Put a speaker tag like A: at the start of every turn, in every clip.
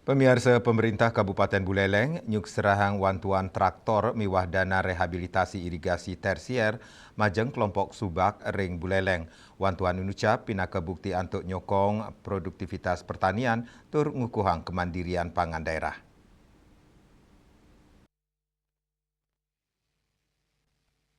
A: Pemirsa, pemerintah Kabupaten Buleleng nyuksrahang wantuan traktor miwah dana rehabilitasi irigasi tersier majeng kelompok Subak Ring Buleleng. Wantuan ucap pinaka bukti untuk nyokong produktivitas pertanian tur ngukuhang kemandirian pangan daerah.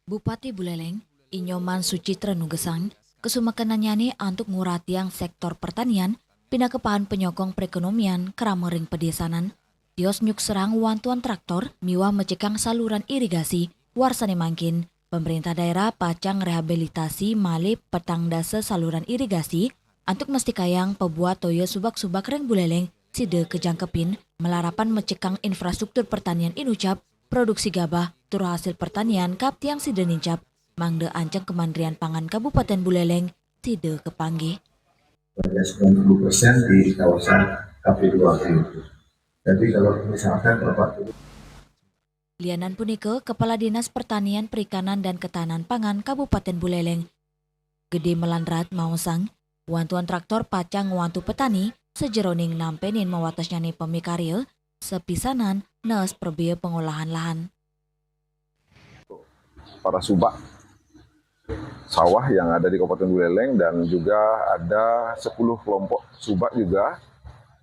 B: Bupati Buleleng, Inyoman Sucitra Nugesang, kesumakananyani untuk nguratiang sektor pertanian, pinakapahan penyokong perekonomian keramering pedesanan, tios nyuk serang wantuan traktor, miwah mecekang saluran irigasi, warsane mangkin, pemerintah daerah pacang rehabilitasi male petang dasa saluran irigasi, untuk mesti kayang pebuat toyo subak-subak Reng Buleleng, side kejangkepin, melarapan mecekang infrastruktur pertanian inucap, produksi gabah, tur hasil pertanian kap tiang side nincap, mangde ancang Kemandirian Pangan Kabupaten Buleleng, side kepanggih.
C: 90% di kawasan KP2 itu. Jadi kalau misalkan Bapak
B: Lianan punike Kepala Dinas Pertanian Perikanan dan Ketahanan Pangan Kabupaten Buleleng, Gede Melandrat Mausang, wantuan traktor pacang wantu petani, sejeroning nampenin mawatasnya nih pemikaril, sepisanan nes perbiaya pengolahan lahan.
D: Para subak sawah yang ada di Kabupaten Buleleng dan juga ada 10 kelompok subak juga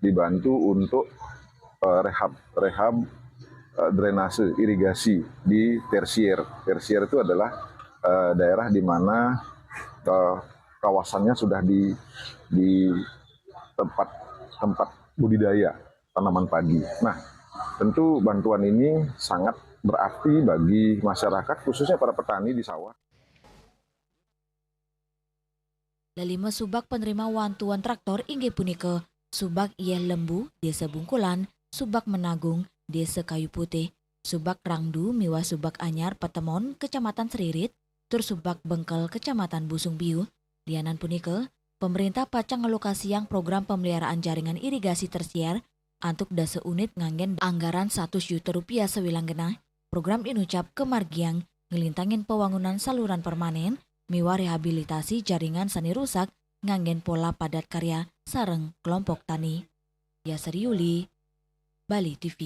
D: dibantu untuk rehab drainase irigasi di tersier. Tersier itu adalah daerah di mana kawasannya sudah di tempat budidaya tanaman padi. Nah, tentu bantuan ini sangat berarti bagi masyarakat, khususnya para petani di sawah.
B: Lelima subak penerima wantuan traktor inggih punike Subak Iyeh Lembu, Desa Bungkulan, Subak Menagung, Desa Kayu Putih, Subak Rangdu, miwah Subak Anyar, Petemon, Kecamatan Seririt, tur Subak Bengkel, Kecamatan Busung Biu. Lianan punike, pemerintah pacang ngelokasi yang program pemeliharaan jaringan irigasi tersier antuk dasa unit nganggen anggaran 1 juta rupiah sewilang genah. Program inucap kemargiang ngelintangin pewangunan saluran permanen, miwah rehabilitasi jaringan sani rusak nganggen pola padat karya sareng kelompok tani. Yasir Yuli, Bali TV.